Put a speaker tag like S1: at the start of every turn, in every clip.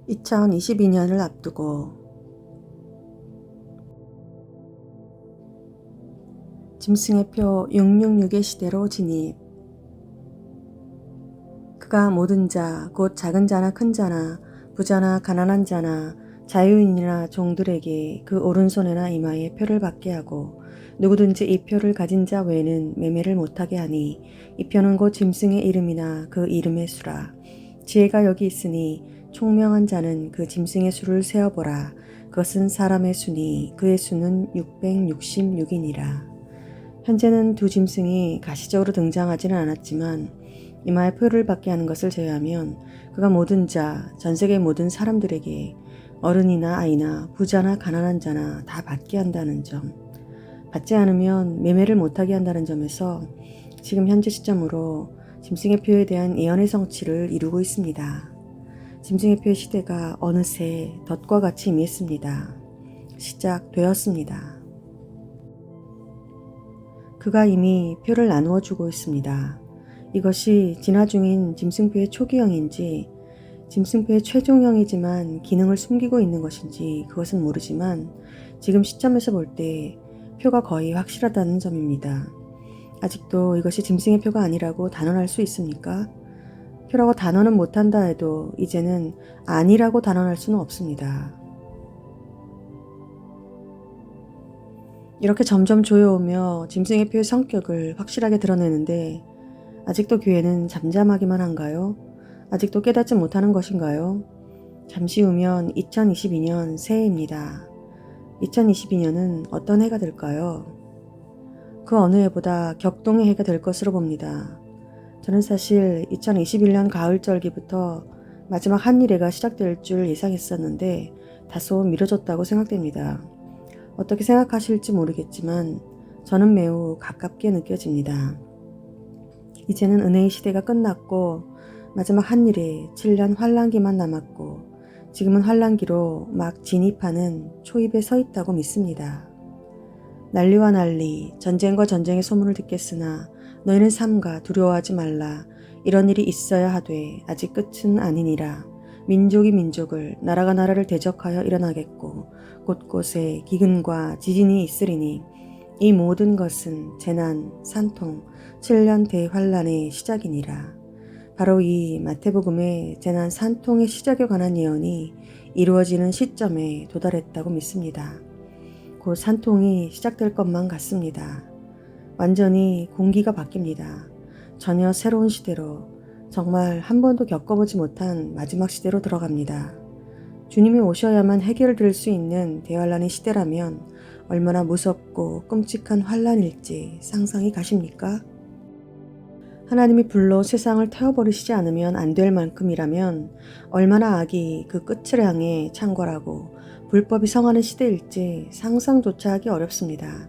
S1: 2022년을 앞두고 짐승의 표 666의 시대로 진입. 그가 모든 자, 곧 작은 자나 큰 자나 부자나 가난한 자나 자유인이나 종들에게 그 오른손에나 이마에 표를 받게 하고 누구든지 이 표를 가진 자 외에는 매매를 못하게 하니 이 표는 곧 짐승의 이름이나 그 이름의 수라. 지혜가 여기 있으니 총명한 자는 그 짐승의 수를 세어보라. 그것은 사람의 수니 그의 수는 666이니라. 현재는 두 짐승이 가시적으로 등장하지는 않았지만 이마에 표를 받게 하는 것을 제외하면 그가 모든 자, 전 세계 모든 사람들에게 어른이나 아이나 부자나 가난한 자나 다 받게 한다는 점, 받지 않으면 매매를 못하게 한다는 점에서 지금 현재 시점으로 짐승의 표에 대한 예언의 성취를 이루고 있습니다. 짐승의 표의 시대가 어느새 덫과 같이 임했습니다. 시작되었습니다. 그가 이미 표를 나누어 주고 있습니다. 이것이 진화 중인 짐승표의 초기형인지 짐승표의 최종형이지만 기능을 숨기고 있는 것인지 그것은 모르지만 지금 시점에서 볼 때 표가 거의 확실하다는 점입니다. 아직도 이것이 짐승의 표가 아니라고 단언할 수 있습니까? 표라고 단언은 못한다 해도 이제는 아니라고 단언할 수는 없습니다. 이렇게 점점 조여오며 짐승의 표의 성격을 확실하게 드러내는데 아직도 교회는 잠잠하기만 한가요? 아직도 깨닫지 못하는 것인가요? 잠시 후면 2022년 새해입니다. 2022년은 어떤 해가 될까요? 그 어느 해보다 격동의 해가 될 것으로 봅니다. 저는 사실 2021년 가을절기부터 마지막 한일해가 시작될 줄 예상했었는데 다소 미뤄졌다고 생각됩니다. 어떻게 생각하실지 모르겠지만 저는 매우 가깝게 느껴집니다. 이제는 은혜의 시대가 끝났고 마지막 한일에 7년 환란기만 남았고 지금은 환란기로 막 진입하는 초입에 서 있다고 믿습니다. 난리와 난리, 전쟁과 전쟁의 소문을 듣겠으나 너희는 삼가 두려워하지 말라. 이런 일이 있어야 하되 아직 끝은 아니니라. 민족이 민족을, 나라가 나라를 대적하여 일어나겠고 곳곳에 기근과 지진이 있으리니 이 모든 것은 재난, 산통, 7년 대환란의 시작이니라. 바로 이 마태복음의 재난 산통의 시작에 관한 예언이 이루어지는 시점에 도달했다고 믿습니다. 곧 산통이 시작될 것만 같습니다. 완전히 공기가 바뀝니다. 전혀 새로운 시대로, 정말 한 번도 겪어보지 못한 마지막 시대로 들어갑니다. 주님이 오셔야만 해결될 수 있는 대환란의 시대라면 얼마나 무섭고 끔찍한 환란일지 상상이 가십니까? 하나님이 불로 세상을 태워버리시지 않으면 안 될 만큼이라면 얼마나 악이 그 끝을 향해 창궐하고 불법이 성하는 시대일지 상상조차 하기 어렵습니다.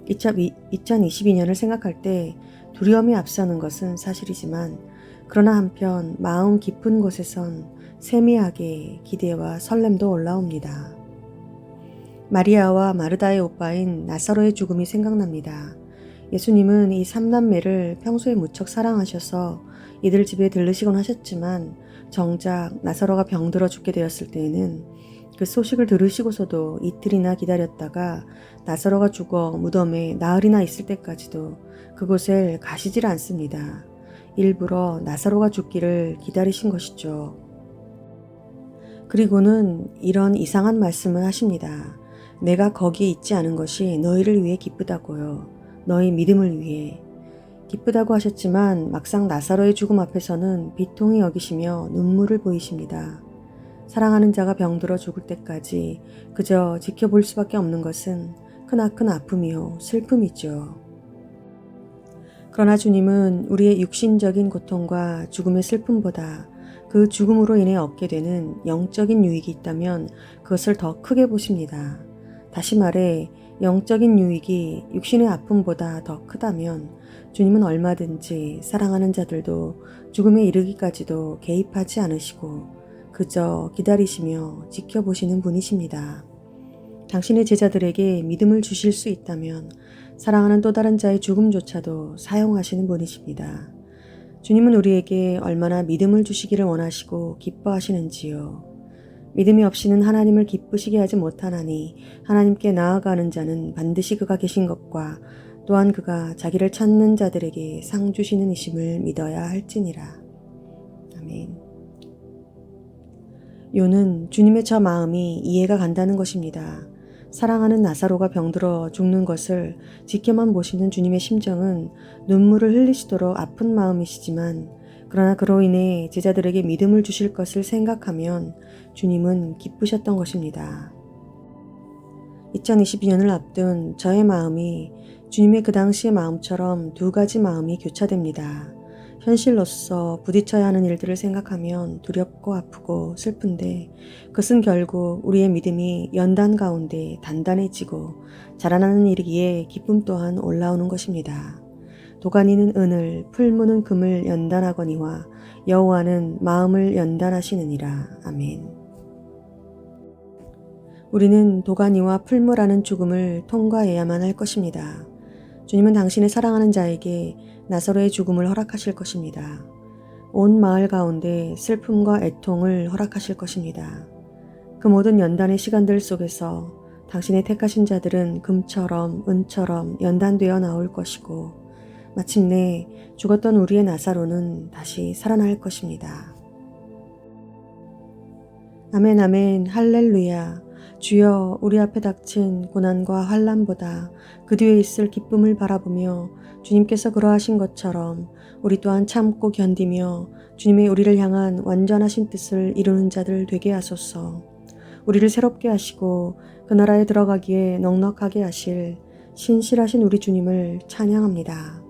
S1: 2022년을 생각할 때 두려움이 앞서는 것은 사실이지만 그러나 한편 마음 깊은 곳에선 세미하게 기대와 설렘도 올라옵니다. 마리아와 마르다의 오빠인 나사로의 죽음이 생각납니다. 예수님은 이 삼남매를 평소에 무척 사랑하셔서 이들 집에 들르시곤 하셨지만 정작 나사로가 병들어 죽게 되었을 때에는 그 소식을 들으시고서도 이틀이나 기다렸다가 나사로가 죽어 무덤에 나흘이나 있을 때까지도 그곳을 가시질 않습니다. 일부러 나사로가 죽기를 기다리신 것이죠. 그리고는 이런 이상한 말씀을 하십니다. 내가 거기에 있지 않은 것이 너희를 위해 기쁘다고요. 너희 믿음을 위해. 기쁘다고 하셨지만 막상 나사로의 죽음 앞에서는 비통히 여기시며 눈물을 보이십니다. 사랑하는 자가 병들어 죽을 때까지 그저 지켜볼 수밖에 없는 것은 크나큰 아픔이요 슬픔이죠. 그러나 주님은 우리의 육신적인 고통과 죽음의 슬픔보다 그 죽음으로 인해 얻게 되는 영적인 유익이 있다면 그것을 더 크게 보십니다. 다시 말해 영적인 유익이 육신의 아픔보다 더 크다면 주님은 얼마든지 사랑하는 자들도 죽음에 이르기까지도 개입하지 않으시고 그저 기다리시며 지켜보시는 분이십니다. 당신의 제자들에게 믿음을 주실 수 있다면 사랑하는 또 다른 자의 죽음조차도 사용하시는 분이십니다. 주님은 우리에게 얼마나 믿음을 주시기를 원하시고 기뻐하시는지요. 믿음이 없이는 하나님을 기쁘시게 하지 못하나니 하나님께 나아가는 자는 반드시 그가 계신 것과 또한 그가 자기를 찾는 자들에게 상 주시는 이심을 믿어야 할지니라. 아멘. 요는 주님의 저 마음이 이해가 간다는 것입니다. 사랑하는 나사로가 병들어 죽는 것을 지켜만 보시는 주님의 심정은 눈물을 흘리시도록 아픈 마음이시지만 그러나 그로 인해 제자들에게 믿음을 주실 것을 생각하면 주님은 기쁘셨던 것입니다. 2022년을 앞둔 저의 마음이 주님의 그 당시의 마음처럼 두 가지 마음이 교차됩니다. 현실로서 부딪혀야 하는 일들을 생각하면 두렵고 아프고 슬픈데 그것은 결국 우리의 믿음이 연단 가운데 단단해지고 자라나는 일이기에 기쁨 또한 올라오는 것입니다. 도가니는 은을, 풀무는 금을 연단하거니와 여호와는 마음을 연단하시느니라. 아멘. 우리는 도가니와 풀무라는 죽음을 통과해야만 할 것입니다. 주님은 당신의 사랑하는 자에게 나사로의 죽음을 허락하실 것입니다. 온 마을 가운데 슬픔과 애통을 허락하실 것입니다. 그 모든 연단의 시간들 속에서 당신의 택하신 자들은 금처럼 은처럼 연단되어 나올 것이고 마침내 죽었던 우리의 나사로는 다시 살아날 것입니다. 아멘 아멘 할렐루야. 주여 우리 앞에 닥친 고난과 환난보다 그 뒤에 있을 기쁨을 바라보며 주님께서 그러하신 것처럼 우리 또한 참고 견디며 주님의 우리를 향한 완전하신 뜻을 이루는 자들 되게 하소서. 우리를 새롭게 하시고 그 나라에 들어가기에 넉넉하게 하실 신실하신 우리 주님을 찬양합니다.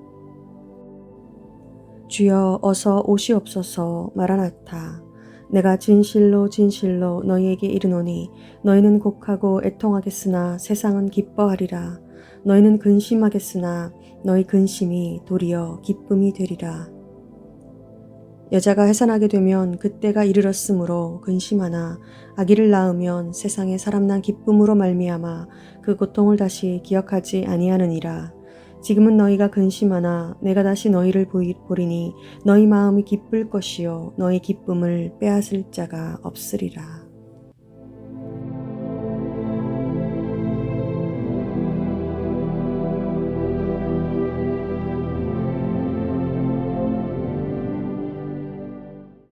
S1: 주여 어서 오시옵소서. 마라나타. 내가 진실로 진실로 너희에게 이르노니 너희는 곡하고 애통하겠으나 세상은 기뻐하리라. 너희는 근심하겠으나 너희 근심이 도리어 기쁨이 되리라. 여자가 해산하게 되면 그때가 이르렀으므로 근심하나 아기를 낳으면 세상에 사람 난 기쁨으로 말미암아 그 고통을 다시 기억하지 아니하느니라. 지금은 너희가 근심하나 내가 다시 너희를 보리니 너희 마음이 기쁠 것이요 너희 기쁨을 빼앗을 자가 없으리라.